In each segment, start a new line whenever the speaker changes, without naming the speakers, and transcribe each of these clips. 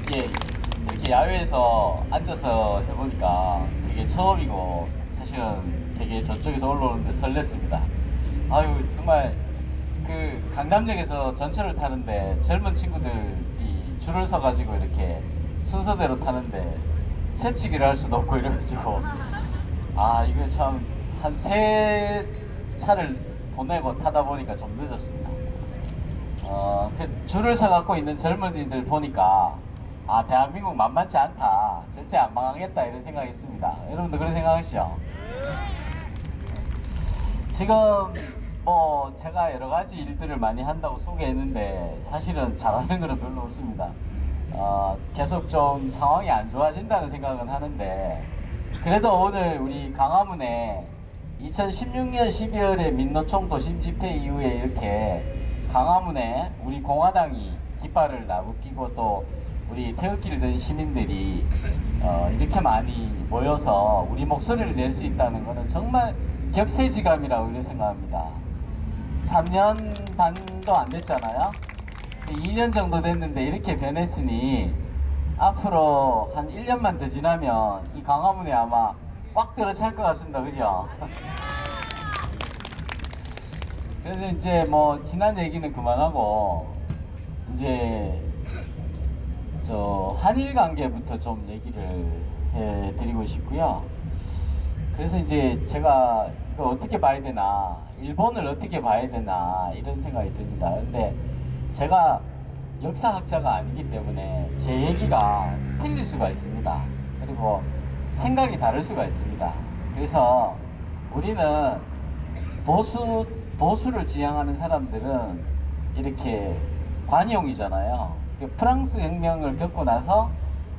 이게 이렇게 야외에서 앉아서 해보니까 되게 처음이고 사실은 되게 저쪽에서 올라오는데 설렜습니다. 아유 정말 그 강남역에서 전철을 타는데 젊은 친구들이 줄을 서가지고 이렇게 순서대로 타는데 새치기를 할 수도 없고 이래가지고 아 이거 참 한 세 차를 보내고 타다 보니까 좀 늦었습니다. 줄을 서갖고 있는 젊은이들 보니까 아 대한민국 만만치 않다, 절대 안 망하겠다 이런 생각이 있습니다. 여러분도 그런 생각하시죠? 지금 뭐 제가 여러가지 일들을 많이 한다고 소개했는데 사실은 잘하는 것은 별로 없습니다. 계속 좀 상황이 안 좋아진다는 생각은 하는데 그래도 오늘 우리 강화문에 2016년 12월에 민노총 도심 집회 이후에 이렇게 강화문에 우리 공화당이 깃발을 나부끼고 또 우리 태극기를 든 시민들이 이렇게 많이 모여서 우리 목소리를 낼 수 있다는 것은 정말 격세지감이라고 이렇게 생각합니다. 3년 반도 안 됐잖아요. 2년 정도 됐는데 이렇게 변했으니 앞으로 한 1년만 더 지나면 이 강화문에 아마 꽉 들어찰 것 같습니다. 그죠? 그래서 이제 뭐 지난 얘기는 그만하고 이제 저 한일 관계부터 좀 얘기를 해드리고 싶고요. 그래서 이제 제가 이거 어떻게 봐야 되나, 일본을 어떻게 봐야 되나 이런 생각이 듭니다. 근데 제가 역사학자가 아니기 때문에 제 얘기가 틀릴 수가 있습니다. 그리고 생각이 다를 수가 있습니다. 그래서 우리는 보수를 지향하는 사람들은 이렇게 관용이잖아요. 프랑스 혁명을 겪고 나서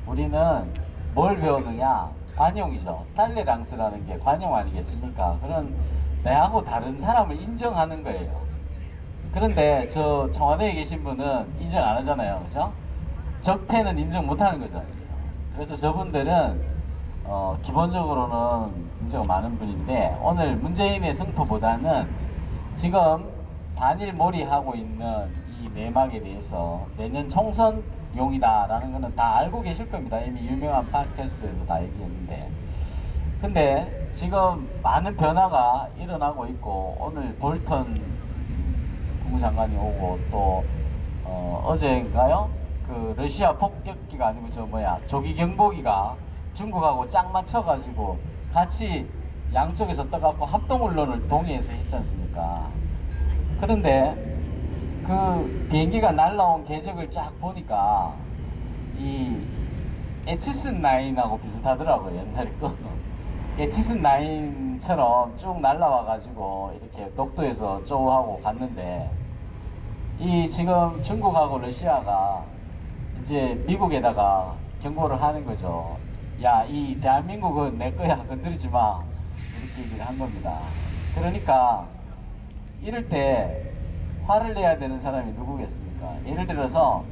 우리는 뭘 배우느냐? 관용이죠. 탈레랑스라는 게 관용 아니겠습니까? 그런 내하고 다른 사람을 인정하는 거예요. 그런데 저 청와대에 계신 분은 인정 안 하잖아요. 그죠? 적폐는 인정 못 하는 거잖아요. 그래서 저분들은 기본적으로는 인정 많은 분인데 오늘 문재인의 승포보다는 지금 반일몰이 하고 있는 이 내막에 대해서 내년 총선용이다라는 거는 다 알고 계실 겁니다. 이미 유명한 팟캐스트에서 다 얘기했는데, 근데 지금 많은 변화가 일어나고 있고 오늘 볼턴 국무장관이 오고 또 어제인가요? 그 러시아 폭격기가 아니고 저 뭐야 조기 경보기가 중국하고 짝 맞춰가지고 같이 양쪽에서 떠갖고 합동훈련을 동해에서 했지 않습니까? 그런데 그 비행기가 날라온 궤적을 쫙 보니까 이 에치슨9하고 비슷하더라고요. 옛날에 거 에치슨9처럼 쭉 날라와가지고 이렇게 독도에서 쪼하고 갔는데 이 지금 중국하고 러시아가 이제 미국에다가 경고를 하는 거죠. 야, 이 대한민국은 내 거야, 건드리지 마. 이렇게 얘기를 한 겁니다. 그러니까 이럴 때 화를 내야 되는 사람이 누구겠습니까? 예를 들어서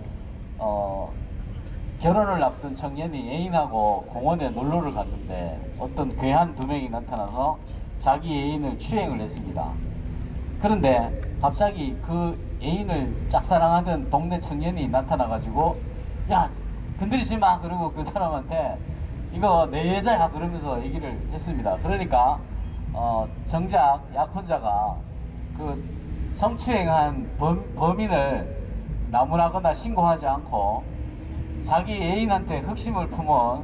결혼을 앞둔 청년이 애인하고 공원에 놀러를 갔는데 어떤 괴한 두 명이 나타나서 자기 애인을 추행을 했습니다. 그런데 갑자기 그 애인을 짝사랑하던 동네 청년이 나타나가지고 야, 건드리지 마. 그러고 그 사람한테 이거 내 여자야 그러면서 얘기를 했습니다. 그러니까 정작 약혼자가 그 성추행한 범인을 나무라거나 신고하지 않고 자기 애인한테 흑심을 품은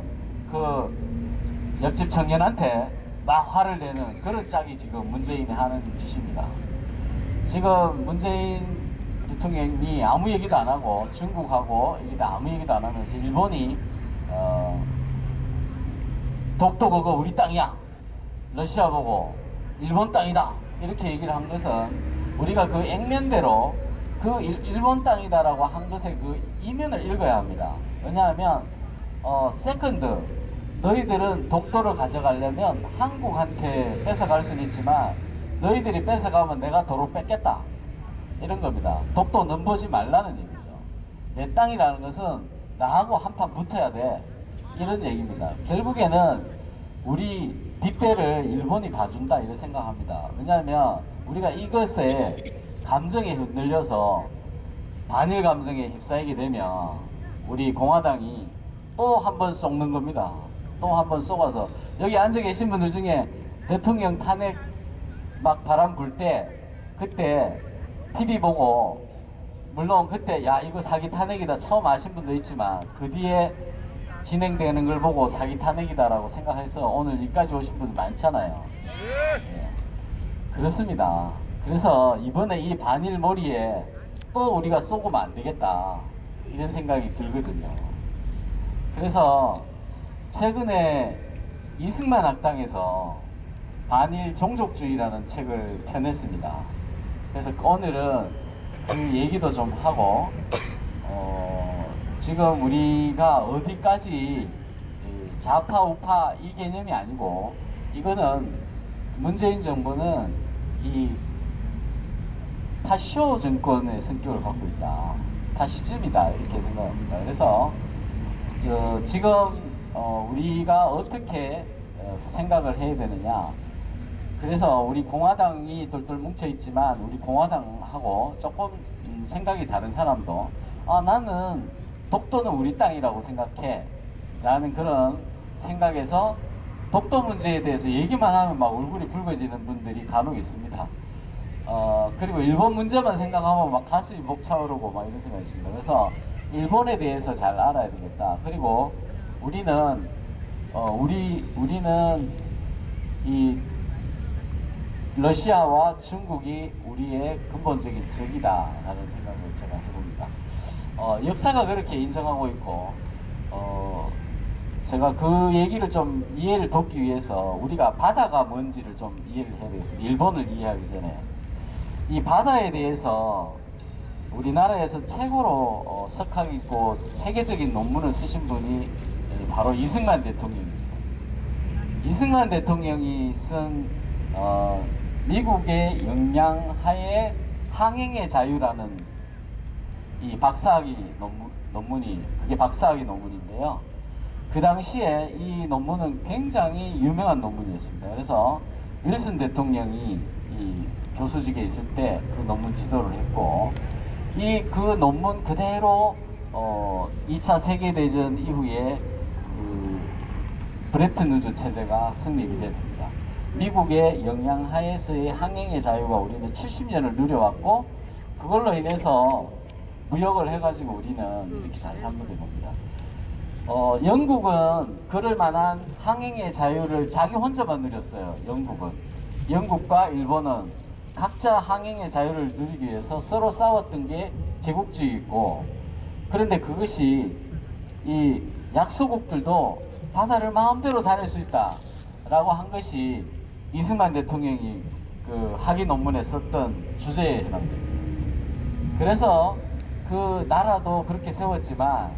그 옆집 청년한테 막 화를 내는 그런 짝이 지금 문재인이 하는 짓입니다. 지금 문재인 대통령이 아무 얘기도 안 하고 중국하고 아무 얘기도 안 하면서 일본이 독도 그거 우리 땅이야, 러시아 보고 일본 땅이다 이렇게 얘기를 한 것은 우리가 그 액면대로 그 일본 땅이다라고 한 것의 그 이면을 읽어야 합니다. 왜냐하면 세컨드, 너희들은 독도를 가져가려면 한국한테 뺏어갈 수는 있지만 너희들이 뺏어가면 내가 도로 뺏겠다 이런 겁니다. 독도 넘보지 말라는 얘기죠. 내 땅이라는 것은 나하고 한판 붙어야 돼 이런 얘기입니다. 결국에는 우리 뒷배를 일본이 봐준다 이렇게 생각합니다. 왜냐하면 우리가 이것에 감정에 흔들려서 반일 감정에 휩싸이게 되면 우리 공화당이 또 한 번 쏘는 겁니다. 또 한 번 쏘아서 여기 앉아 계신 분들 중에 대통령 탄핵 막 바람 불 때 그때 TV 보고 물론 그때 야 이거 사기 탄핵이다 처음 아신 분도 있지만 그 뒤에 진행되는 걸 보고 사기 탄핵이다라고 생각해서 오늘 여기까지 오신 분들 많잖아요. 네. 그렇습니다. 그래서 이번에 이 반일 몰이에 또 우리가 쏘고면 안 되겠다 이런 생각이 들거든요. 그래서 최근에 이승만 학당에서 반일 종족주의라는 책을 펴냈습니다. 그래서 오늘은 그 얘기도 좀 하고 지금 우리가 어디까지 좌파 우파 이 개념이 아니고 이거는 문재인 정부는 이 파쇼 정권의 성격을 갖고 있다. 파시즘이다 이렇게 생각합니다. 그래서 지금 우리가 어떻게 생각을 해야 되느냐. 그래서 우리 공화당이 돌돌 뭉쳐 있지만 우리 공화당하고 조금 생각이 다른 사람도 나는 독도는 우리 땅이라고 생각해 라는 그런 생각에서 독도 문제에 대해서 얘기만 하면 막 얼굴이 붉어지는 분들이 간혹 있습니다. 그리고 일본 문제만 생각하면 막 가슴이 벅차오르고 막 이런 생각이 있습니다. 그래서 일본에 대해서 잘 알아야 되겠다. 그리고 우리는 이 러시아와 중국이 우리의 근본적인 적이다라는 생각을 제가 해봅니다. 역사가 그렇게 인정하고 있고 제가 그 얘기를 좀 이해를 돕기 위해서 우리가 바다가 뭔지를 좀 이해를 해야 되겠습니다. 일본을 이해하기 전에 이 바다에 대해서 우리나라에서 최고로 석학 있고 세계적인 논문을 쓰신 분이 바로 이승만 대통령입니다. 이승만 대통령이 쓴 미국의 영향하에 항행의 자유라는 이 박사학위 논문이 그게 박사학위 논문인데요. 그 당시에 이 논문은 굉장히 유명한 논문이었습니다. 그래서 윌슨 대통령이 이 교수직에 있을 때 그 논문 지도를 했고 그 논문 그대로 2차 세계대전 이후에 그 브레튼 우즈 체제가 성립이 됐습니다. 미국의 영향하에서의 항행의 자유가 우리는 70년을 누려왔고 그걸로 인해서 무역을 해가지고 우리는 이렇게 잘 살게 됩니다. 영국은 그럴 만한 항행의 자유를 자기 혼자만 누렸어요. 영국과 일본은 각자 항행의 자유를 누리기 위해서 서로 싸웠던 게 제국주의이고 그런데 그것이 이 약소국들도 바다를 마음대로 다닐 수 있다 라고 한 것이 이승만 대통령이 그 학위 논문에 썼던 주제에 해당됩니다. 그래서 그 나라도 그렇게 세웠지만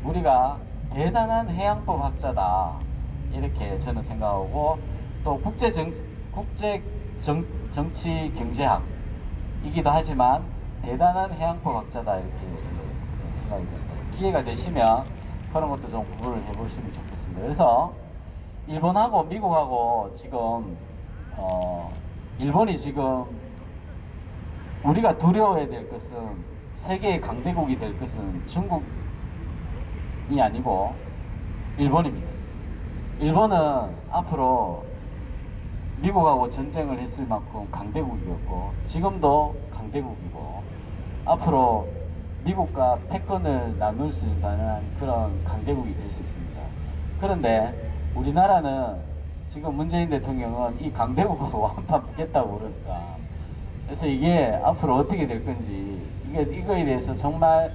우리가 대단한 해양법 학자다 이렇게 저는 생각하고 또 국제 정치 경제학이기도 하지만 대단한 해양법 학자다 이렇게 생각이 듭니다. 기회가 되시면 그런 것도 좀 공부를 해보시면 좋겠습니다. 그래서 일본하고 미국하고 지금 일본이 지금 우리가 두려워해야 될 것은 세계의 강대국이 될 것은 중국이 아니고 일본입니다. 일본은 앞으로 미국하고 전쟁을 했을 만큼 강대국이었고 지금도 강대국이고 앞으로 미국과 패권을 나눌 수 있는 그런 강대국이 될 수 있습니다. 그런데 우리나라는 지금 문재인 대통령은 이 강대국하고 한판 붙겠다고 그러니까 그래서 이게 앞으로 어떻게 될 건지 이거에 대해서 정말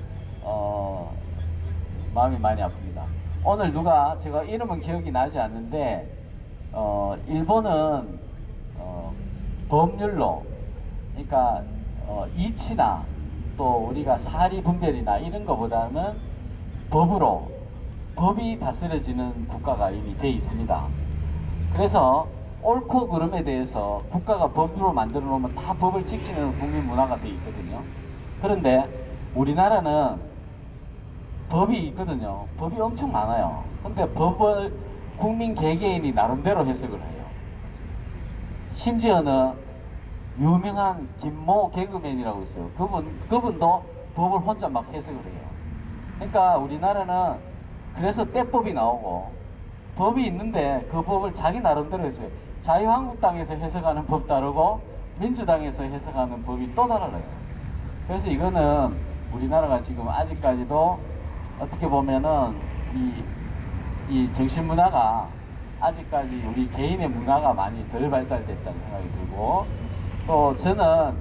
마음이 많이 아픕니다. 오늘 제가 이름은 기억이 나지 않는데 일본은 법률로 그러니까 이치나 또 우리가 사리 분별이나 이런 것보다는 법이 다스려지는 국가가 이미 돼 있습니다. 그래서 옳고 그름에 대해서 국가가 법으로 만들어 놓으면 다 법을 지키는 국민 문화가 돼 있거든요. 그런데 우리나라는 법이 있거든요. 법이 엄청 많아요. 근데 법을 국민 개개인이 나름대로 해석을 해요. 심지어는 유명한 김모 개그맨이라고 있어요. 그분도 법을 혼자 막 해석을 해요. 그러니까 우리나라는 그래서 때법이 나오고 법이 있는데 그 법을 자기 나름대로 했어요. 자유한국당에서 해석하는 법 다르고 민주당에서 해석하는 법이 또 달라요. 그래서 이거는 우리나라가 지금 아직까지도 어떻게 보면은 이 정신문화가 아직까지 우리 개인의 문화가 많이 덜 발달됐다는 생각이 들고, 또 저는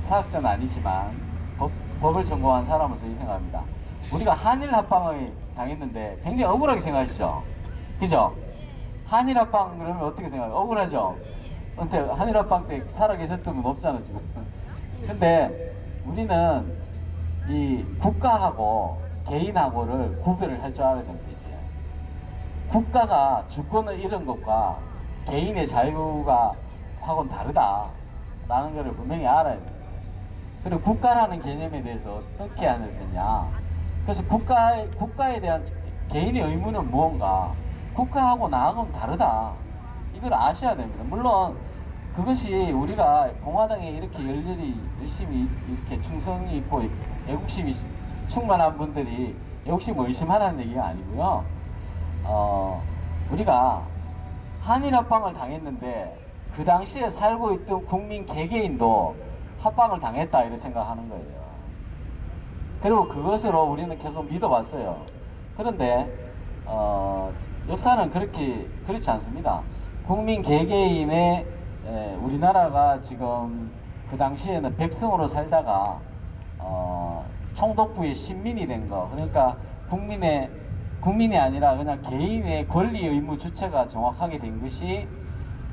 사학자는 아니지만 법을 전공한 사람으로서 이 생각합니다. 우리가 한일 합방을 당했는데 굉장히 억울하게 생각하시죠? 그죠? 한일 합방 그러면 어떻게 생각해요? 억울하죠? 근데 한일 합방 때 살아계셨던 분 없잖아 지금. 근데 우리는 이 국가하고 개인하고를 구별을 할 줄 알아야 되는 거지. 국가가 주권을 잃은 것과 개인의 자유가 하고는 다르다라는 것을 분명히 알아야 돼요. 그리고 국가라는 개념에 대해서 어떻게 하는 거냐. 그래서 국가에 대한 개인의 의무는 무언가, 국가하고 나하고는 다르다. 이걸 아셔야 됩니다. 물론 그것이 우리가 공화당에 이렇게 열심히 이렇게 충성이 있고 애국심이 충만한 분들이 애국심을 의심하라는 얘기가 아니고요. 우리가 한일 합방을 당했는데 그 당시에 살고 있던 국민 개개인도 합방을 당했다 이렇게 생각하는 거예요. 그리고 그것으로 우리는 계속 믿어왔어요. 그런데 역사는 그렇지 않습니다. 국민 개개인의 우리나라가 지금 그 당시에는 백성으로 살다가 총독부의 신민이 된 거, 그러니까 국민이 아니라 그냥 개인의 권리 의무 주체가 정확하게 된 것이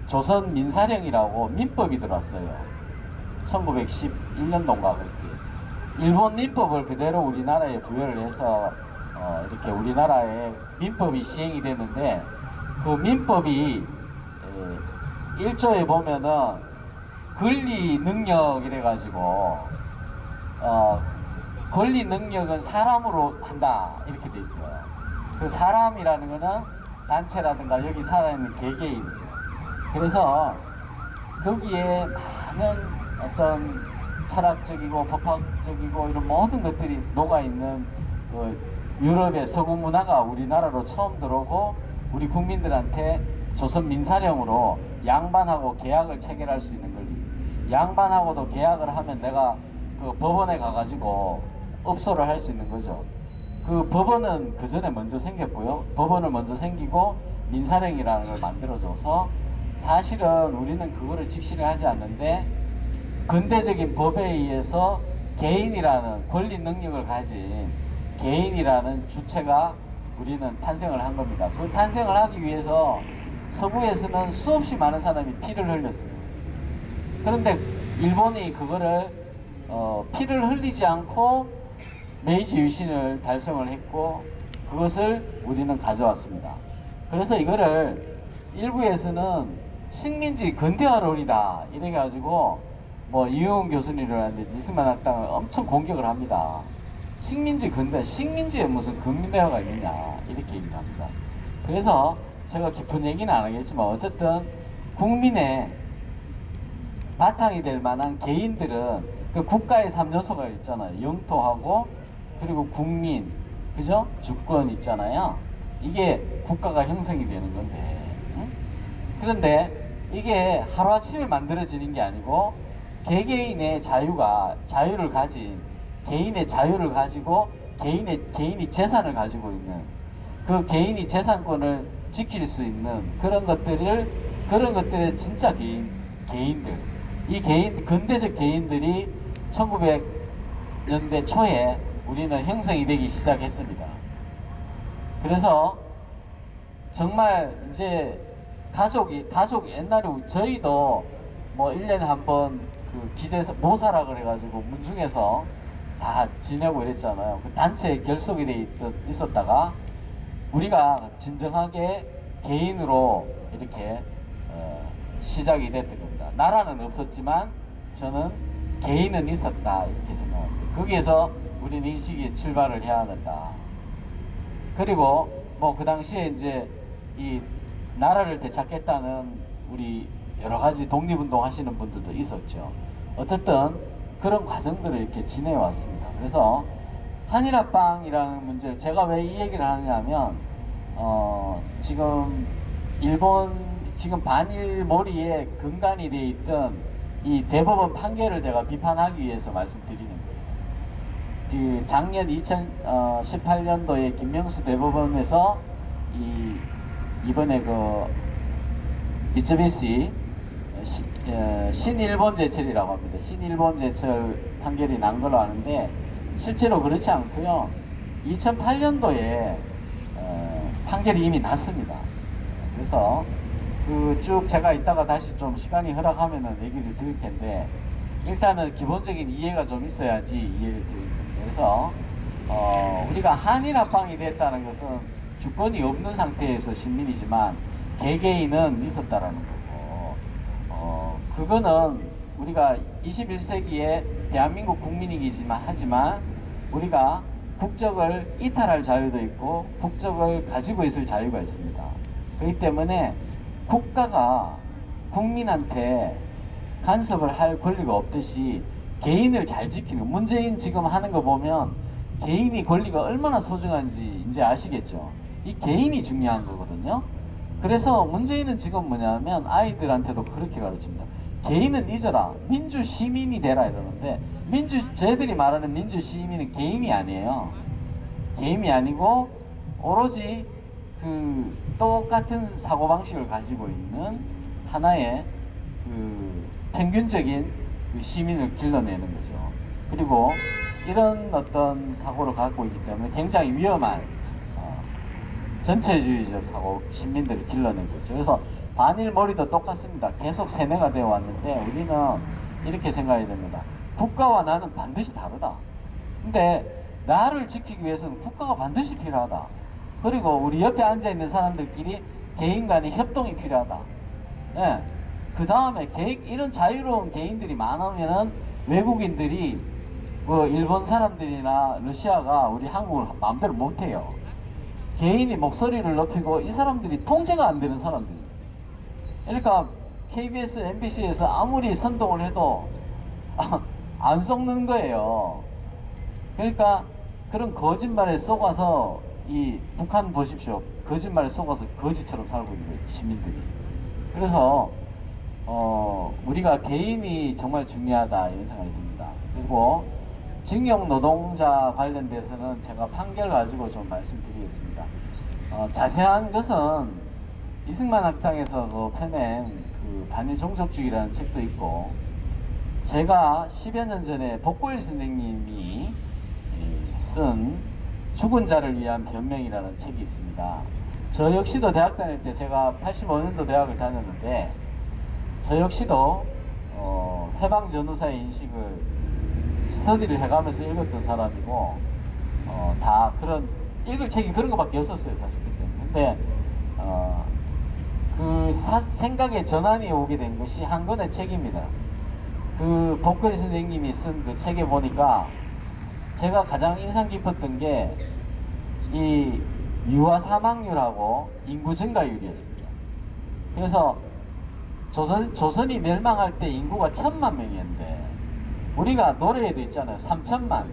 조선 민사령이라고 민법이 들어왔어요. 1911년도인가 그렇게. 일본 민법을 그대로 우리나라에 부여를 해서 이렇게 우리나라에 민법이 시행이 되는데, 그 민법이 1조에 보면은 권리 능력 이래가지고 권리 능력은 사람으로 한다 이렇게 돼 있어요. 그 사람이라는 거는 단체라든가 여기 살아있는 개개인. 그래서 거기에 많은 어떤 철학적이고 법학적이고 이런 모든 것들이 녹아있는 그 유럽의 서구 문화가 우리나라로 처음 들어오고, 우리 국민들한테 조선 민사령으로 양반하고 계약을 체결할 수 있는 권리, 양반하고도 계약을 하면 내가 그 법원에 가가지고 업소를 할 수 있는 거죠. 그 법원은 그 전에 먼저 생겼고요. 법원을 먼저 생기고 민사령이라는 걸 만들어줘서 사실은 우리는 그거를 직시를 하지 않는데, 근대적인 법에 의해서 개인이라는 권리 능력을 가진 개인이라는 주체가 우리는 탄생을 한 겁니다. 그 탄생을 하기 위해서 서구에서는 수없이 많은 사람이 피를 흘렸어요. 그런데 일본이 그거를 피를 흘리지 않고 메이지 유신을 달성을 했고, 그것을 우리는 가져왔습니다. 그래서 이거를 일부에서는 식민지 근대화론이다 이래가지고 이용훈 교수님이라든지 이승만 학당을 엄청 공격을 합니다. 식민지에 무슨 근대화가 있느냐 이렇게 얘기를 합니다. 그래서 제가 깊은 얘기는 안 하겠지만 어쨌든 국민의 바탕이 될 만한 개인들은 그 국가의 3요소가 있잖아요. 영토하고 그리고 국민, 그죠? 주권 있잖아요. 이게 국가가 형성이 되는 건데, 응? 그런데 이게 하루아침에 만들어지는 게 아니고 개개인의 자유를 가진 개인의 자유를 가지고 개인이 재산을 가지고 있는, 그 개인이 재산권을 지킬 수 있는 그런 것들의 진짜 개인들, 근대적 개인들이 1900년대 초에 우리는 형성이 되기 시작했습니다. 그래서 정말 이제 가족 옛날에 저희도 1년에 한 번 그 기재에서 모사라 그래가지고 문중에서 다 지내고 이랬잖아요. 그 단체에 결속이 돼 있었다가 우리가 진정하게 개인으로 이렇게 시작이 됐던 겁니다. 나라는 없었지만 저는 개인은 있었다 이렇게 생각합니다. 거기에서 우리는 인식이 출발을 해야 된다. 그리고 그 당시에 이제 이 나라를 되찾겠다는 우리 여러 가지 독립운동 하시는 분들도 있었죠. 어쨌든 그런 과정들을 이렇게 지내왔습니다. 그래서 한일합방이라는 문제, 제가 왜 이 얘기를 하냐면, 지금 일본, 지금 반일 몰이에 근간이 돼 있던 이 대법원 판결을 제가 비판하기 위해서 말씀드리는 거예요. 그 작년 2018년도에 김명수 대법원에서 이번에 그 미쯔비시 신일본 제철이라고 합니다. 신일본 제철 판결이 난 걸로 아는데 실제로 그렇지 않고요. 2008년도에 판결이 이미 났습니다. 그래서 그 쭉 제가 이따가 다시 좀 시간이 허락하면은 얘기를 드릴 텐데 일단은 기본적인 이해가 좀 있어야지 이해를 드릴 겁니다. 그래서 우리가 한일합방이 됐다는 것은 주권이 없는 상태에서 식민이지만 개개인은 있었다라는 거고 그거는 우리가 21세기에 대한민국 국민이기지만 하지만 우리가 국적을 이탈할 자유도 있고 국적을 가지고 있을 자유가 있습니다. 그렇기 때문에 국가가 국민한테 간섭을 할 권리가 없듯이 개인을 잘 지키는, 문재인 지금 하는 거 보면 개인이 권리가 얼마나 소중한지 이제 아시겠죠? 이 개인이 중요한 거거든요. 그래서 문재인은 지금 뭐냐면 아이들한테도 그렇게 가르칩니다. 개인은 잊어라. 민주 시민이 되라 이러는데 쟤들이 말하는 민주 시민은 개인이 아니에요. 개인이 아니고 오로지 그 똑같은 사고방식을 가지고 있는 하나의 그 평균적인 그 시민을 길러내는 거죠. 그리고 이런 어떤 사고를 갖고 있기 때문에 굉장히 위험한 전체주의적 사고 시민들을 길러낸 거죠. 그래서 반일 몰이도 똑같습니다. 계속 세뇌가 되어 왔는데 우리는 이렇게 생각해야 됩니다. 국가와 나는 반드시 다르다. 근데 나를 지키기 위해서는 국가가 반드시 필요하다. 그리고 우리 옆에 앉아있는 사람들끼리 개인 간의 협동이 필요하다. 예. 그 다음에 이런 자유로운 개인들이 많으면은 외국인들이 뭐 일본 사람들이나 러시아가 우리 한국을 마음대로 못해요. 개인이 목소리를 높이고 이 사람들이 통제가 안 되는 사람들. 그러니까 KBS, MBC에서 아무리 선동을 해도 안 속는 거예요. 그러니까 그런 거짓말에 속아서 이 북한 보십시오. 거짓말에 속아서 거지처럼 살고 있는 거예요, 시민들이. 그래서 우리가 개인이 정말 중요하다 이런 생각이 듭니다. 그리고 징용 노동자 관련돼서는 제가 판결 가지고 좀 말씀드리겠습니다. 자세한 것은 이승만 학당에서 그 펴낸 그 반일 종족주의라는 책도 있고 제가 10여 년 전에 복고일 선생님이 쓴 죽은 자를 위한 변명이라는 책이 있습니다. 저 역시도 대학 다닐 때 제가 85년도 대학을 다녔는데 저 역시도 해방 전후사의 인식을 스터디를 해가면서 읽었던 사람이고 다 그런 읽을 책이 그런 것밖에 없었어요 사실 그때. 근데 생각의 전환이 오게 된 것이 한 권의 책입니다. 그 복거리 선생님이 쓴 그 책에 보니까 제가 가장 인상 깊었던 게 이 유아 사망률하고 인구 증가율이었습니다. 그래서 조선이 멸망할 때 인구가 1000만 명이었는데 우리가 노래에도 있잖아요. 3000만.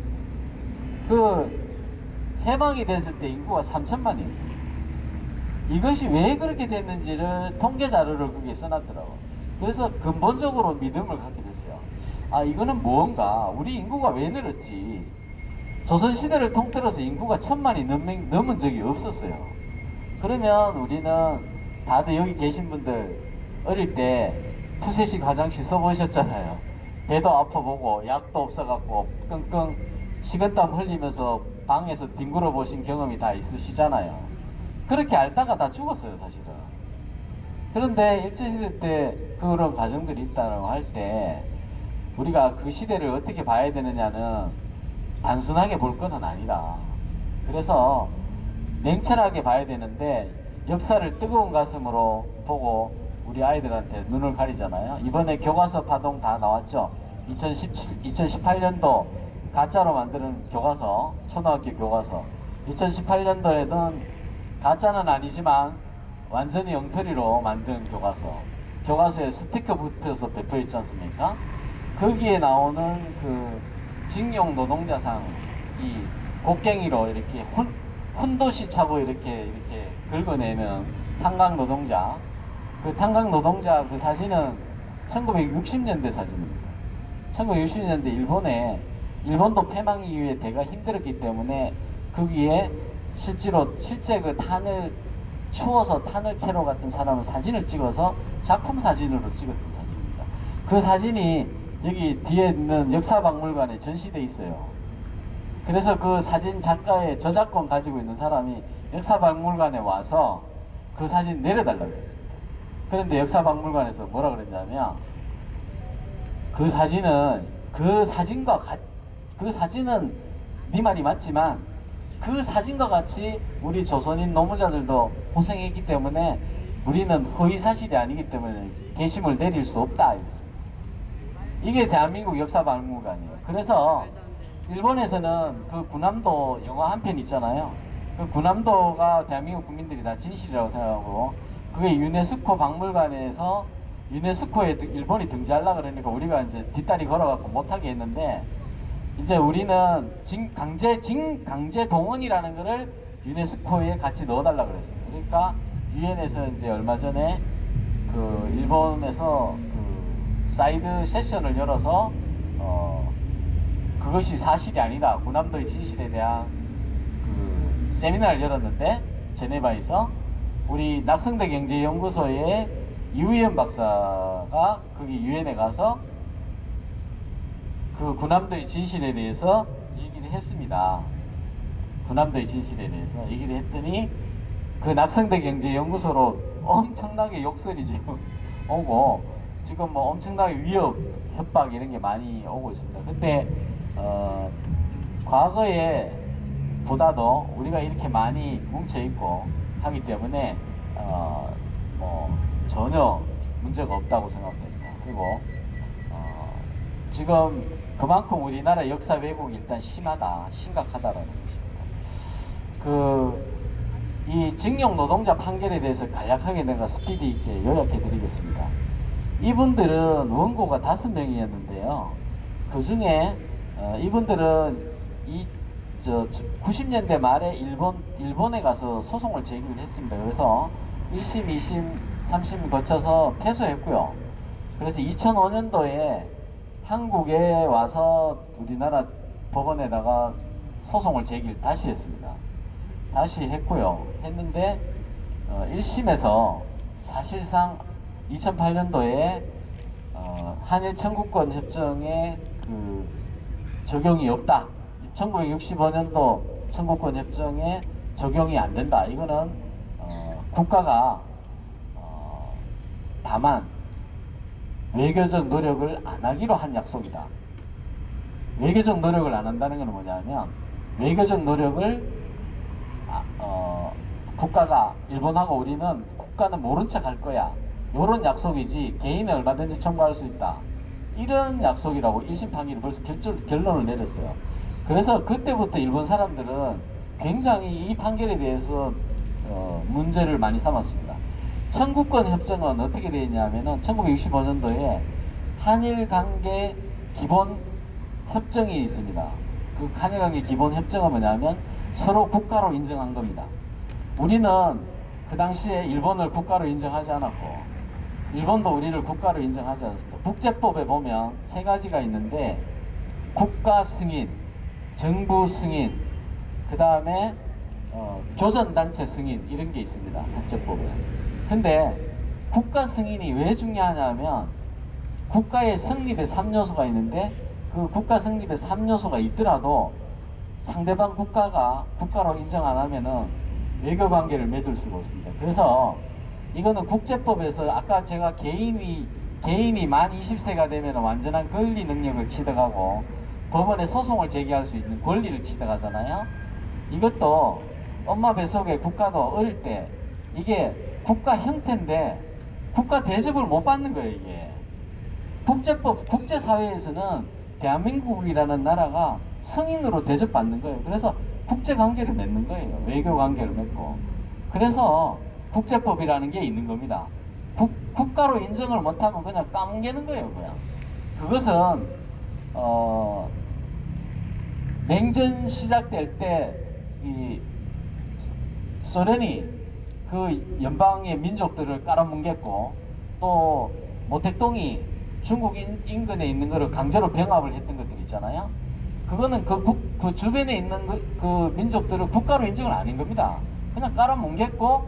그 해방이 됐을 때 인구가 3000만이에요. 이것이 왜 그렇게 됐는지를 통계 자료를 거기에 써놨더라고요. 그래서 근본적으로 믿음을 갖게 됐어요. 아, 이거는 뭔가 우리 인구가 왜 늘었지? 조선시대를 통틀어서 인구가 1000만이 넘은 적이 없었어요. 그러면 우리는 다들 여기 계신 분들 어릴 때 푸세식 화장실 써보셨잖아요. 배도 아파보고 약도 없어갖고 끙끙 식은땀 흘리면서 방에서 뒹굴어 보신 경험이 다 있으시잖아요. 그렇게 앓다가 다 죽었어요 사실은. 그런데 일제시대 때 그런 과정들이 있다고 할 때 우리가 그 시대를 어떻게 봐야 되느냐는 단순하게 볼 것은 아니다. 그래서 냉철하게 봐야 되는데 역사를 뜨거운 가슴으로 보고 우리 아이들한테 눈을 가리잖아요. 이번에 교과서 파동 다 나왔죠. 2018년도 가짜로 만드는 교과서, 초등학교 교과서. 2018년도에는 가짜는 아니지만 완전히 엉터리로 만든 교과서. 교과서에 스티커 붙여서 배포 있지 않습니까? 거기에 나오는 그 징용 노동자상이 곡괭이로 이렇게 훈도시 차고 이렇게 긁어내는 탄광 노동자. 그 탄광 노동자 그 사진은 1960년대 사진입니다. 1960년대 일본도 패망 이후에 대가 힘들었기 때문에 그 위에 실제 그 탄을 추워서 탄을 캐러 갔던 사람은 사진을 찍어서 작품 사진으로 찍었던 사진입니다. 그 사진이 여기 뒤에 있는 역사박물관에 전시돼 있어요. 그래서 그 사진 작가의 저작권 가지고 있는 사람이 역사박물관에 와서 그 사진 내려달라고 했습니다. 그런데 역사박물관에서 뭐라 그랬냐면 그 사진은 네 말이 맞지만 그 사진과 같이 우리 조선인 노무자들도 고생했기 때문에 우리는 허위사실이 아니기 때문에 게시물 내릴 수 없다. 이게 대한민국 역사박물관이에요. 그래서 일본에서는 그 군함도 영화 한 편 있잖아요. 그 군함도가 대한민국 국민들이 다 진실이라고 생각하고 그게 유네스코 박물관에서 유네스코에 일본이 등재하려고 그러니까 우리가 이제 뒷다리 걸어갖고 못하게 했는데 이제 우리는 강제 동원이라는 거를 유네스코에 같이 넣어달라고 그랬어요. 그러니까 유엔에서 이제 얼마 전에 그 일본에서 그 사이드 세션을 열어서 그것이 사실이 아니다. 군함도의 진실에 대한 그 세미나를 열었는데 제네바에서 우리 낙성대 경제연구소의 이우현 박사가 거기 유엔에 가서 그 군함도의 진실에 대해서 얘기를 했습니다. 군함도의 진실에 대해서 얘기를 했더니 그 낙성대 경제연구소로 엄청나게 욕설이 지금 오고 지금 뭐 엄청나게 위협, 협박 이런 게 많이 오고 있습니다. 근데 과거에 보다도 우리가 이렇게 많이 뭉쳐있고 하기 때문에 뭐 전혀 문제가 없다고 생각합니다. 그리고 지금 그만큼 우리나라 역사 왜곡이 일단 심각하다라는 것입니다. 이 징용 노동자 판결에 대해서 간략하게 내가 스피드 있게 요약해 드리겠습니다. 이분들은 원고가 5명이었는데요. 그 중에 이분들은 90년대 말에 일본에 가서 소송을 제기를 했습니다. 그래서 1심, 2심, 3심 거쳐서 패소했고요. 그래서 2005년도에 한국에 와서 우리나라 법원에다가 소송을 제기를 다시 했습니다. 다시 했고요. 했는데 1심에서 사실상 2008년도에 한일 청구권 협정에 그 적용이 없다. 1965년도 청구권 협정에 적용이 안 된다. 이거는 국가가 다만 외교적 노력을 안 하기로 한 약속이다. 외교적 노력을 안 한다는 건 뭐냐면 외교적 노력을 국가가 일본하고 우리는 국가는 모른 척 할 거야. 이런 약속이지 개인은 얼마든지 청구할 수 있다. 이런 약속이라고 1심 판결이 벌써 결론을 내렸어요. 그래서 그때부터 일본 사람들은 굉장히 이 판결에 대해서 문제를 많이 삼았습니다. 청구권 협정은 어떻게 되어 있냐면은 1965년도에 한일 관계 기본 협정이 있습니다. 그 한일 관계 기본 협정은 뭐냐면 서로 국가로 인정한 겁니다. 우리는 그 당시에 일본을 국가로 인정하지 않았고 일본도 우리를 국가로 인정하지 않았습니다. 국제법에 보면 3가지가 있는데 국가 승인, 정부 승인, 그 다음에 교전단체 승인 이런 게 있습니다. 국제법에. 근데 국가 승인이 왜 중요하냐면 국가의 성립에 3요소가 있는데 그 국가 성립에 3요소가 있더라도 상대방 국가가 국가로 인정 안 하면은 외교관계를 맺을 수가 없습니다. 그래서 이거는 국제법에서 아까 제가 개인이 만 20세가 되면 완전한 권리 능력을 취득하고 법원에 소송을 제기할 수 있는 권리를 취득하잖아요. 이것도 엄마 뱃속에 국가도 어릴 때 이게 국가 형태인데 국가 대접을 못 받는 거예요. 이게 국제사회에서는 대한민국이라는 나라가 성인으로 대접받는 거예요. 그래서 국제관계를 맺는 거예요. 외교관계를 맺고. 그래서 국제법이라는 게 있는 겁니다. 국가로 인정을 못하면 그냥 까뭉개는 거예요. 그냥. 그것은 냉전 시작될 때 이 소련이 그 연방의 민족들을 깔아뭉갰고 또 모택동이 중국 인근에 있는 거를 강제로 병합을 했던 것들 있잖아요. 그거는 그 주변에 있는 그 민족들을 국가로 인정을 안 한 겁니다. 그냥 깔아뭉갰고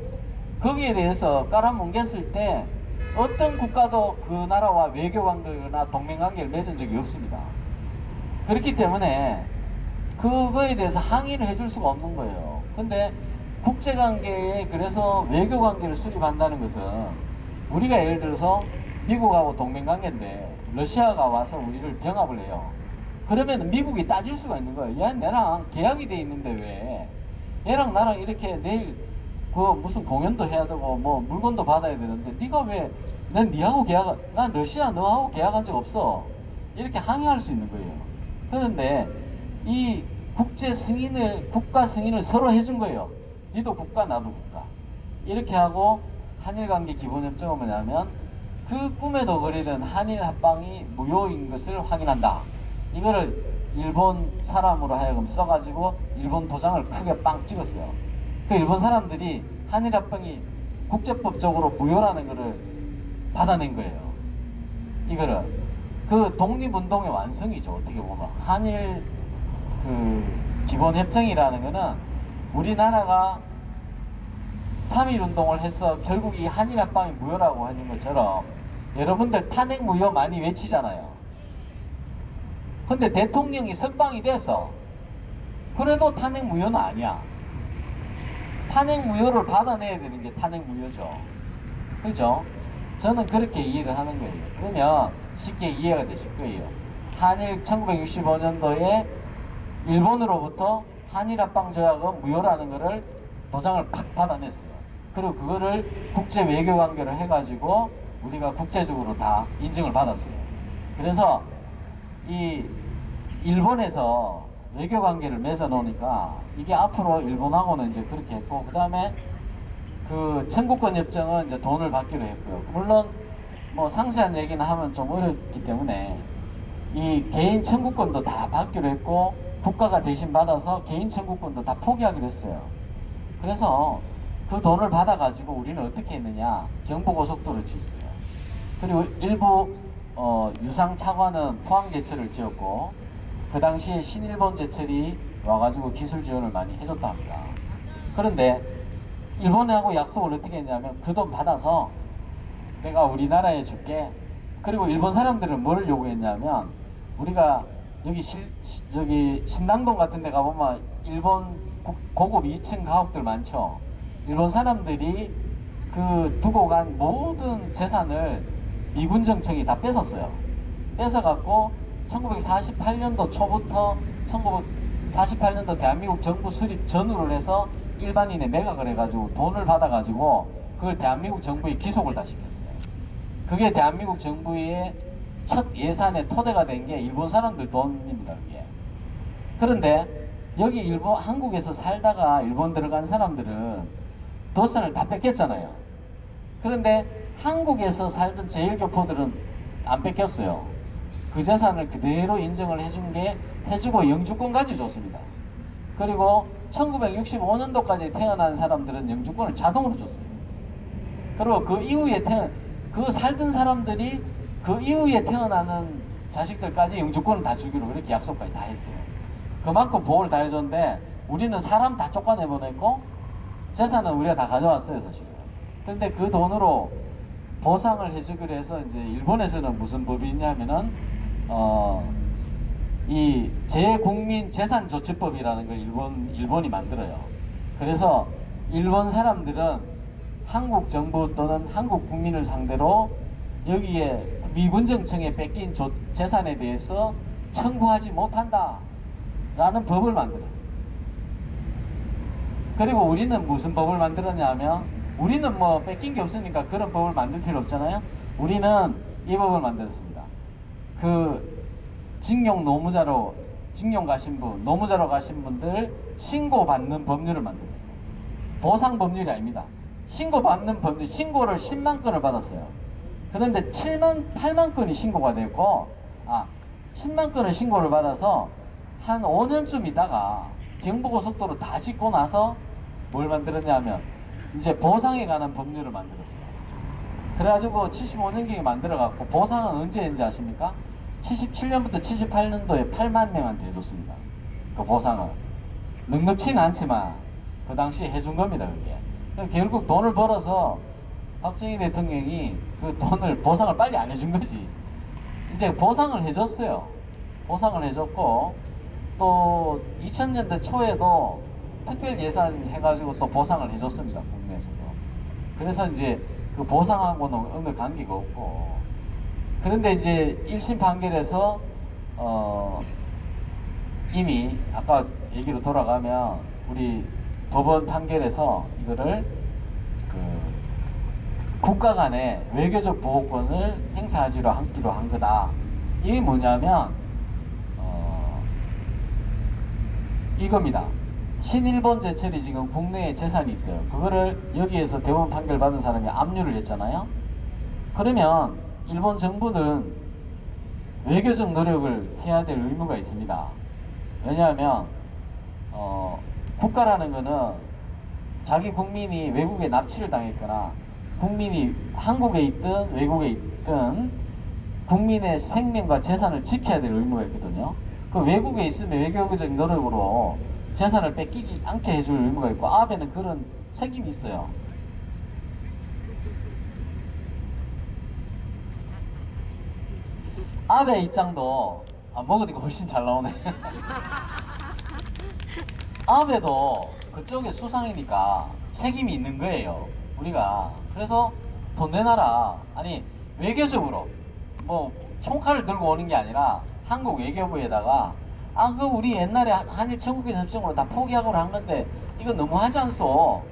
거기에 대해서 깔아뭉갰을 때 어떤 국가도 그 나라와 외교관계나 동맹관계를 맺은 적이 없습니다. 그렇기 때문에 그거에 대해서 항의를 해줄 수가 없는 거예요. 근데 국제관계에 그래서 외교관계를 수립한다는 것은 우리가 예를 들어서 미국하고 동맹관계인데 러시아가 와서 우리를 병합을 해요. 그러면 미국이 따질 수가 있는 거예요. 얘 내랑 계약이 돼 있는데 왜 얘랑 나랑 이렇게 내일 그 무슨 공연도 해야 되고 뭐 물건도 받아야 되는데 네가 왜 난 니하고 난 러시아 너하고 계약한 적 없어. 이렇게 항의할 수 있는 거예요. 그런데 이 국가 승인을 서로 해준 거예요. 니도 국가 나도 국가. 이렇게 하고 한일관계 기본협정은 뭐냐면 그 꿈에도 그리던 한일 합방이 무효인 것을 확인한다. 이거를 일본 사람으로 하여금 써가지고 일본 도장을 크게 빵 찍었어요. 그 일본 사람들이 한일 합방이 국제법적으로 무효라는 거를 받아낸 거예요. 이거를 그 독립운동의 완성이죠. 어떻게 보면 한일 그 기본협정이라는 거는 우리나라가 3.1운동을 해서 결국 이 한일합방이 무효라고 하는 것처럼 여러분들 탄핵 무효 많이 외치잖아요. 근데 대통령이 석방이 돼서 그래도 탄핵 무효는 아니야. 탄핵 무효를 받아내야 되는 게 탄핵 무효죠. 그죠? 저는 그렇게 이해를 하는 거예요. 그러면 쉽게 이해가 되실 거예요. 한일 1965년도에 일본으로부터 한일합방조약은 무효라는 거를 도장을 팍 받아냈어요. 그리고 그거를 국제 외교 관계를 해가지고 우리가 국제적으로 다 인증을 받았어요. 그래서 이 일본에서 외교 관계를 맺어 놓으니까 이게 앞으로 일본하고는 이제 그렇게 했고, 그 다음에 그 청구권 협정은 이제 돈을 받기로 했고요. 물론 뭐 상세한 얘기는 하면 좀 어렵기 때문에 이 개인 청구권도 다 받기로 했고 국가가 대신 받아서 개인 청구권도 다 포기하기로 했어요. 그래서 그 돈을 받아가지고 우리는 어떻게 했느냐, 경부고속도로를 지었어요. 그리고 일부 유상 차관은 포항제철을 지었고, 그 당시에 신일본 제철이 와가지고 기술 지원을 많이 해줬다 합니다. 그런데 일본하고 약속을 어떻게 했냐면 그 돈 받아서 내가 우리나라에 줄게. 그리고 일본 사람들은 뭘 요구했냐면, 우리가 여기 신당동 같은 데 가보면 일본 고급 2층 가옥들 많죠. 일본 사람들이 그 두고 간 모든 재산을 미군 정청이 다 뺏었어요. 뺏어갖고 1948년도 초부터 1948년도 대한민국 정부 수립 전후를 해서 일반인에 매각을 해가지고 돈을 받아가지고 그걸 대한민국 정부에 기속을 다 시켰어요. 그게 대한민국 정부의 첫 예산의 토대가 된 게 일본 사람들 돈입니다. 그게. 그런데 여기 한국에서 살다가 일본 들어간 사람들은 도산을 다 뺏겼잖아요. 그런데 한국에서 살던 제일교포들은 안 뺏겼어요. 그 재산을 그대로 인정을 해주고 영주권까지 줬습니다. 그리고 1965년도까지 태어난 사람들은 영주권을 자동으로 줬어요. 그리고 그 이후에 살던 사람들이 그 이후에 태어나는 자식들까지 영주권을 다 주기로 그렇게 약속까지 다 했어요. 그만큼 보호를 다 해줬는데 우리는 사람 다 쫓아내보냈고 재산은 우리가 다 가져왔어요, 사실은. 근데 그 돈으로 보상을 해주기로 해서 이제 일본에서는 무슨 법이 있냐면은 이 재국민 재산조치법이라는 걸 일본이 만들어요. 그래서 일본 사람들은 한국 정부 또는 한국 국민을 상대로 여기에 미군정청에 뺏긴 재산에 대해서 청구하지 못한다 라는 법을 만들어요. 그리고 우리는 무슨 법을 만들었냐 하면, 우리는 뭐 뺏긴 게 없으니까 그런 법을 만들 필요 없잖아요. 우리는 이 법을 만들었습니다. 그 노무자로 가신 분들 신고받는 법률을 만들었어요. 보상 법률이 아닙니다. 신고받는 법률, 신고를 10만 건을 받았어요. 그런데 8만 건이 신고가 됐고, 10만 건을 신고를 받아서 한 5년쯤 있다가 경부고속도로 다 짓고 나서 뭘 만들었냐면 이제 보상에 관한 법률을 만들었어요. 그래가지고 75년경에 만들어갖고 보상은 언제 했는지 아십니까? 77년부터 78년도에 8만 명한테 해줬습니다. 그 보상은 넉넉치는 않지만 그 당시에 해준 겁니다. 그게 결국 돈을 벌어서 박정희 대통령이 그 돈을 보상을 빨리 안 해준 거지. 이제 보상을 해줬어요. 보상을 해줬고 또 2000년대 초에도 특별 예산 해가지고 또 보상을 해줬습니다. 국내에서도. 그래서 이제 그 보상하고는 어느 관계가 없고. 그런데 이제 1심 판결에서 이미 아까 얘기로 돌아가면 우리 법원 판결에서 이거를 국가 간의 외교적 보호권을 행사하기로 한 거다. 이게 뭐냐면 이겁니다. 신일본 제철이 지금 국내에 재산이 있어요. 그거를 여기에서 대법원 판결 받은 사람이 압류를 했잖아요. 그러면 일본 정부는 외교적 노력을 해야 될 의무가 있습니다. 왜냐하면 국가라는 거는 자기 국민이 외국에 납치를 당했거나 국민이 한국에 있든 외국에 있든 국민의 생명과 재산을 지켜야 될 의무가 있거든요. 그 외국에 있으면 외교적 노력으로 재산을 뺏기지 않게 해줄 의무가 있고 아베는 그런 책임이 있어요. 아베 입장도 먹으니까 훨씬 잘 나오네. 아베도 그쪽에 수상이니까 책임이 있는 거예요. 우리가 그래서 돈 내놔라. 아니 외교적으로 뭐 총칼을 들고 오는 게 아니라 한국 외교부에다가 그 우리 옛날에 한일 청구권 협정으로 다 포기하고 한 건데 이거 너무하지 않소?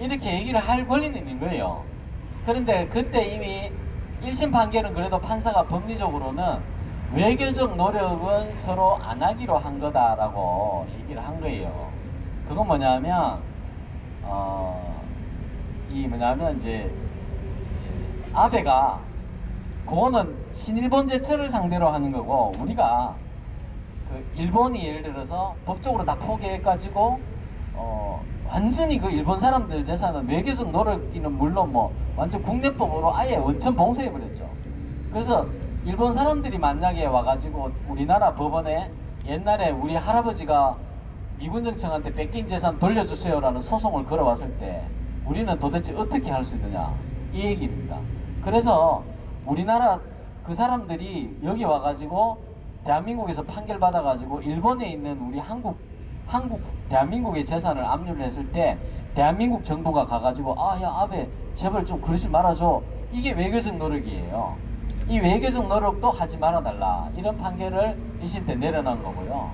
이렇게 얘기를 할 권리는 있는 거예요. 그런데 그때 이미 1심 판결은 그래도 판사가 법리적으로는 외교적 노력은 서로 안 하기로 한 거다라고 얘기를 한 거예요. 그건 뭐냐면 이제 아베가 그거는 신일본 제철을 상대로 하는 거고 우리가 그 일본이 예를 들어서 법적으로 다 포기해가지고 완전히 그 일본 사람들 재산은 외교적 노력기는 물론 뭐 완전 국내법으로 아예 원천 봉쇄해버렸죠. 그래서 일본 사람들이 만약에 와가지고 우리나라 법원에 옛날에 우리 할아버지가 미군 정청한테 뺏긴 재산 돌려주세요라는 소송을 걸어왔을 때 우리는 도대체 어떻게 할 수 있느냐 이 얘기입니다. 그래서 우리나라 그 사람들이 여기 와가지고 대한민국에서 판결 받아가지고 일본에 있는 우리 대한민국의 재산을 압류를 했을 때 대한민국 정부가 가가지고 야 아베 제발 좀 그러지 말아줘. 이게 외교적 노력이에요. 이 외교적 노력도 하지 말아달라. 이런 판결을 1심 때 내려놓은 거고요.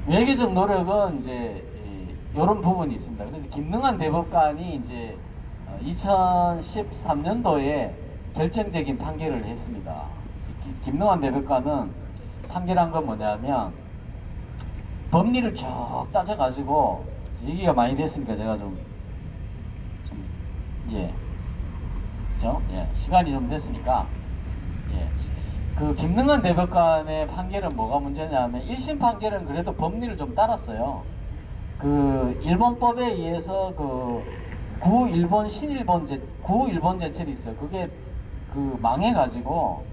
외교적 노력은 이제 이런 부분이 있습니다. 그래서 김능한 대법관이 이제 2013년도에 결정적인 판결을 했습니다. 김능한 대법관은 판결한 건 뭐냐면 법리를 쭉 따져가지고 얘기가 많이 됐으니까 제가 시간이 좀 됐으니까 그 김능한 대법관의 판결은 뭐가 문제냐면 1심 판결은 그래도 법리를 좀 따랐어요. 그 일본법에 의해서 그 구일본 제철이 있어요. 그게 그 망해가지고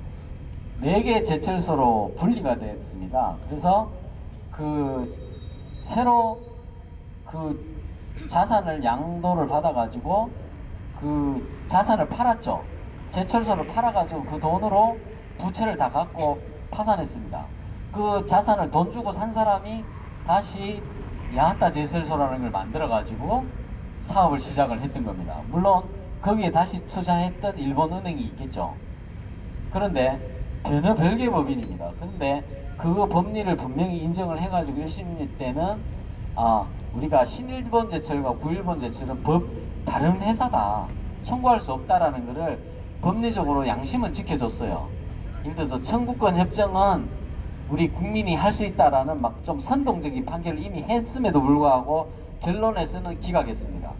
4개 제철소로 분리가 됐습니다. 그래서 그 새로 그 자산을 양도를 받아가지고 그 자산을 팔았죠. 제철소를 팔아가지고 그 돈으로 부채를 다 갚고 파산했습니다. 그 자산을 돈 주고 산 사람이 다시 야한타 제철소라는 걸 만들어가지고 사업을 시작을 했던 겁니다. 물론 거기에 다시 투자했던 일본 은행이 있겠죠. 그런데 전혀 별개의 법인입니다. 그런데 그 법리를 분명히 인정을 해가지고 1심 때는 우리가 신일본 제철과 구일본 제철은 다른 회사다. 청구할 수 없다라는 것을 법리적으로 양심은 지켜줬어요. 예를 들어서 청구권 협정은 우리 국민이 할 수 있다라는 막 좀 선동적인 판결을 이미 했음에도 불구하고 결론에서는 기각했습니다.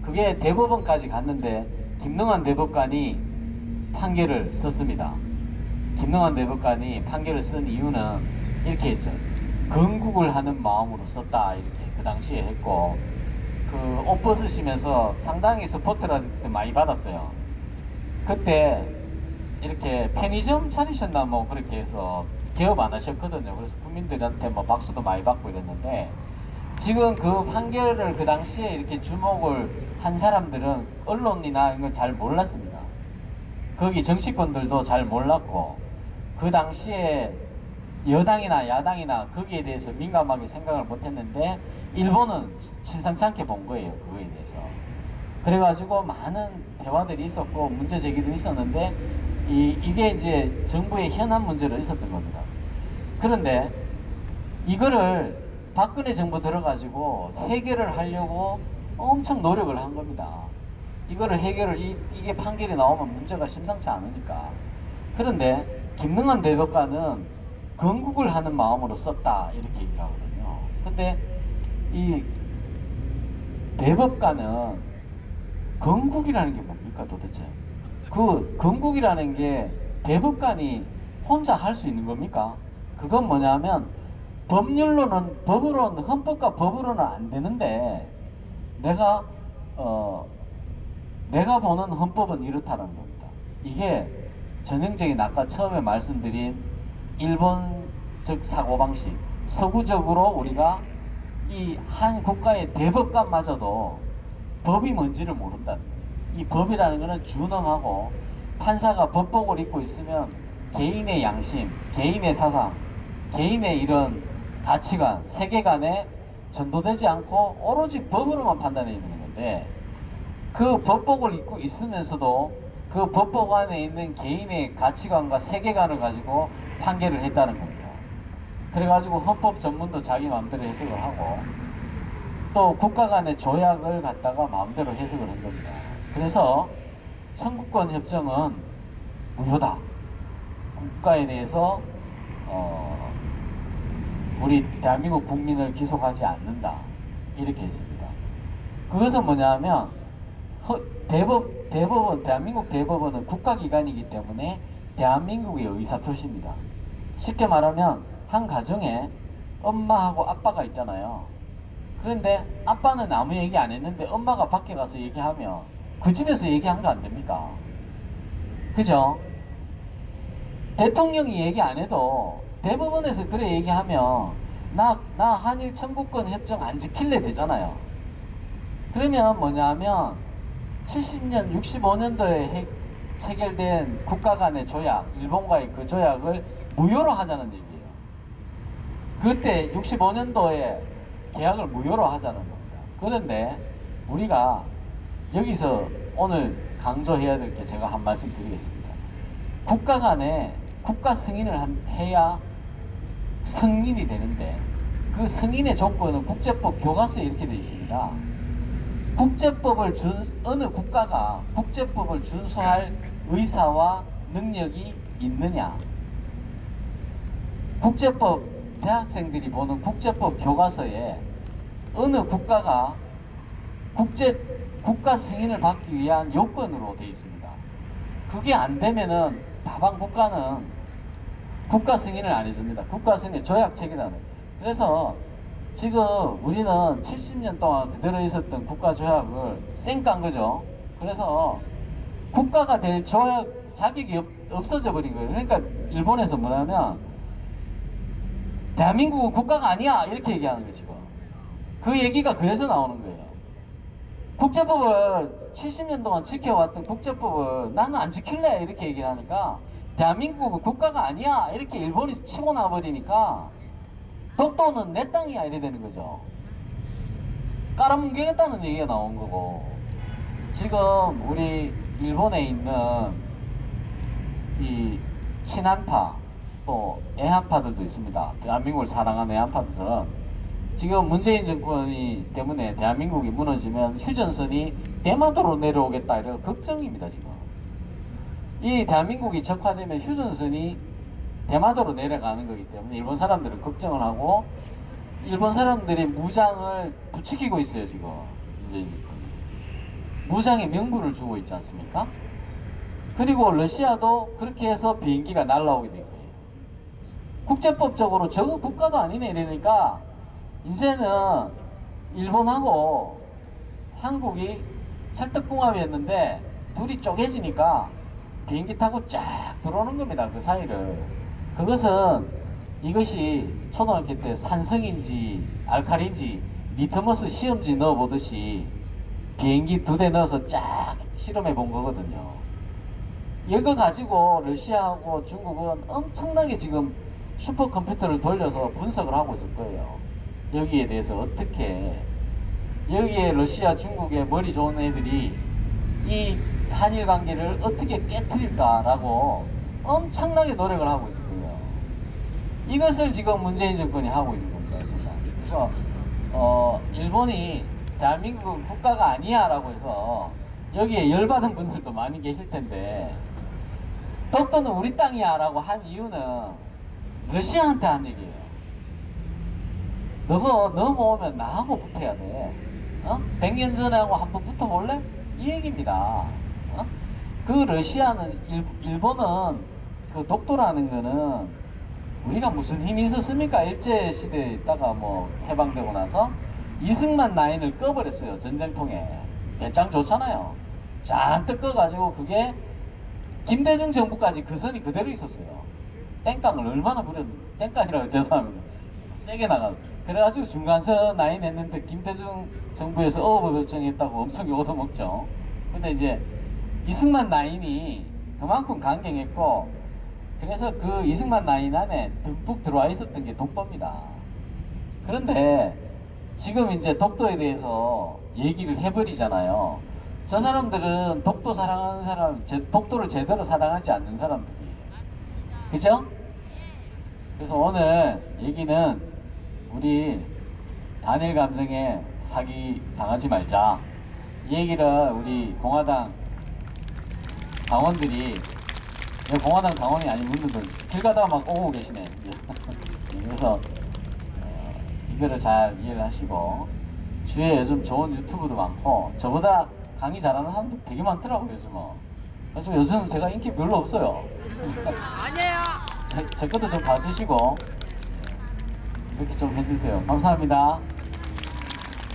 그게 대법원까지 갔는데 김능한 대법관이 판결을 썼습니다. 김능환 대법관이 판결을 쓴 이유는 이렇게 했죠. 건국을 하는 마음으로 썼다, 이렇게 그 당시에 했고, 그 옷 벗으시면서 상당히 서포트를 많이 받았어요. 그때 이렇게 편의점 차리셨나 뭐 그렇게 해서 개업 안 하셨거든요. 그래서 국민들한테 뭐 박수도 많이 받고 이랬는데, 지금 그 판결을 그 당시에 이렇게 주목을 한 사람들은 언론이나 이런 걸 잘 몰랐습니다. 거기 정치권들도 잘 몰랐고, 그 당시에 여당이나 야당이나 거기에 대해서 민감하게 생각을 못했는데 일본은 심상치 않게 본 거예요, 그거에 대해서. 그래가지고 많은 대화들이 있었고 문제 제기도 있었는데 이게 이제 정부의 현안 문제로 있었던 겁니다. 그런데 이거를 박근혜 정부 들어가지고 해결을 하려고 엄청 노력을 한 겁니다. 이거를 이게 판결이 나오면 문제가 심상치 않으니까. 그런데 김능환 대법관은 건국을 하는 마음으로 썼다, 이렇게 얘기를 하거든요. 근데 이 대법관은 건국이라는 게 뭡니까 도대체? 그 건국이라는 게 대법관이 혼자 할 수 있는 겁니까? 그건 뭐냐면 법으로는 헌법과 법으로는 안 되는데 내가 보는 헌법은 이렇다는 겁니다. 이게 전형적인 아까 처음에 말씀드린 일본적 사고방식, 서구적으로 우리가 이 한 국가의 대법관마저도 법이 뭔지를 모른다는 거예요. 이 법이라는 것은 준엄하고 판사가 법복을 입고 있으면 개인의 양심, 개인의 사상, 개인의 이런 가치관, 세계관에 전도되지 않고 오로지 법으로만 판단해 있는 건데, 그 법복을 입고 있으면서도 그 법복 안에 있는 개인의 가치관과 세계관을 가지고 판결을 했다는 겁니다. 그래가지고 헌법 전문도 자기 마음대로 해석을 하고 또 국가 간의 조약을 갖다가 마음대로 해석을 한 겁니다. 그래서 청구권 협정은 무효다. 국가에 대해서 우리 대한민국 국민을 기속하지 않는다, 이렇게 했습니다. 그것은 뭐냐면 대한민국 대법원은 국가기관이기 때문에 대한민국의 의사표시입니다. 쉽게 말하면 한 가정에 엄마하고 아빠가 있잖아요. 그런데 아빠는 아무 얘기 안 했는데 엄마가 밖에 가서 얘기하면 그 집에서 얘기한 거 안 됩니까? 그죠? 대통령이 얘기 안 해도 대법원에서 그래 얘기하면 나 한일 청구권 협정 안 지킬래 되잖아요. 그러면 뭐냐면 70년, 65년도에 체결된 국가 간의 조약, 일본과의 그 조약을 무효로 하자는 얘기예요. 그때 65년도에 계약을 무효로 하자는 겁니다. 그런데 우리가 여기서 오늘 강조해야 될 게 제가 한 말씀 드리겠습니다. 국가 간에 국가 승인을 해야 승인이 되는데 그 승인의 조건은 국제법 교과서에 이렇게 되어 있습니다. 어느 국가가 국제법을 준수할 의사와 능력이 있느냐. 국제법, 대학생들이 보는 국제법 교과서에 어느 국가가 국가 승인을 받기 위한 요건으로 되어 있습니다. 그게 안 되면은 다방 국가는 국가 승인을 안 해줍니다. 국가 승인 조약 체결하는. 그래서 지금 우리는 70년 동안 그대로 있었던 국가 조약을 쌩깐 거죠. 그래서 국가가 될 조약 자격이 없어져 버린 거예요. 그러니까 일본에서 뭐냐면 대한민국은 국가가 아니야, 이렇게 얘기하는 거죠. 그 얘기가 그래서 나오는 거예요. 국제법을 70년 동안 지켜왔던 국제법을 나는 안 지킬래, 이렇게 얘기를 하니까 대한민국은 국가가 아니야, 이렇게 일본이 치고 나버리니까 독도는 내 땅이야, 이래 되는 거죠. 깔아뭉개겠다는 얘기가 나온 거고, 지금 우리 일본에 있는 이 친한파 또 애한파들도 있습니다. 대한민국을 사랑하는 애한파들은 지금 문재인 정권이 때문에 대한민국이 무너지면 휴전선이 대마도로 내려오겠다, 이런 걱정입니다. 지금 이 대한민국이 적화되면 휴전선이 대마도로 내려가는 거기 때문에 일본 사람들은 걱정을 하고 일본 사람들이 무장을 부추기고 있어요. 지금 이제 무장의 명분을 주고 있지 않습니까? 그리고 러시아도 그렇게 해서 비행기가 날라오게 된 거예요. 국제법적으로 저거 국가도 아니네 이러니까 이제는 일본하고 한국이 찰떡궁합이었는데 둘이 쪼개지니까 비행기 타고 쫙 들어오는 겁니다. 그 사이를. 그것은 이것이 초등학교 때 산성인지 알칼리인지 리트머스 시험지 넣어보듯이 비행기 2대 넣어서 쫙 실험해 본 거거든요. 이거 가지고 러시아하고 중국은 엄청나게 지금 슈퍼컴퓨터를 돌려서 분석을 하고 있을 거예요. 여기에 대해서 어떻게 여기에 러시아, 중국의 머리 좋은 애들이 이 한일 관계를 어떻게 깨뜨릴까라고 엄청나게 노력을 하고 있을 거예요. 이것을 지금 문재인 정권이 하고 있는 겁니다. 그래서 일본이 대한민국은 국가가 아니야 라고 해서 여기에 열받은 분들도 많이 계실 텐데 독도는 우리 땅이야 라고 한 이유는 러시아한테 한 얘기예요. 너가 넘어오면 나하고 붙어야 돼. 100년 전에 하고 한번 붙어볼래? 이 얘기입니다. 그 러시아는 일본은 그 독도라는 거는 우리가 무슨 힘이 있었습니까? 일제시대에 있다가 뭐 해방되고 나서 이승만 라인을 꺼버렸어요. 전쟁통에. 배짱 좋잖아요. 잔뜩 꺼가지고 그게 김대중 정부까지 그 선이 그대로 있었어요. 땡깡을 얼마나 부렸는데. 땡깡이라고 죄송합니다. 세게 나가. 그래가지고 중간선 라인 했는데 김대중 정부에서 어업 결정했다고 엄청 얻어먹죠. 근데 이제 이승만 라인이 그만큼 강경했고 그래서 그 이승만 라인 안에 듬뿍 들어와 있었던 게 독도입니다. 그런데 지금 이제 독도에 대해서 얘기를 해버리잖아요. 저 사람들은 독도 사랑하는 사람, 독도를 제대로 사랑하지 않는 사람들이에요. 그죠? 그래서 오늘 얘기는 우리 단일 감정에 사기 당하지 말자. 이 얘기를 우리 공화당 당원들이, 공화당 당원이 아닌 분들도 길 가다가 막 오고 계시네. 그래서 이거를 잘 이해를 하시고, 주위에 요즘 좋은 유튜브도 많고 저보다 강의 잘하는 사람도 되게 많더라고요 요즘은. 그래서 요즘 제가 인기 별로 없어요.
아니에요.
제 것도 좀 봐주시고 이렇게 좀 해주세요. 감사합니다.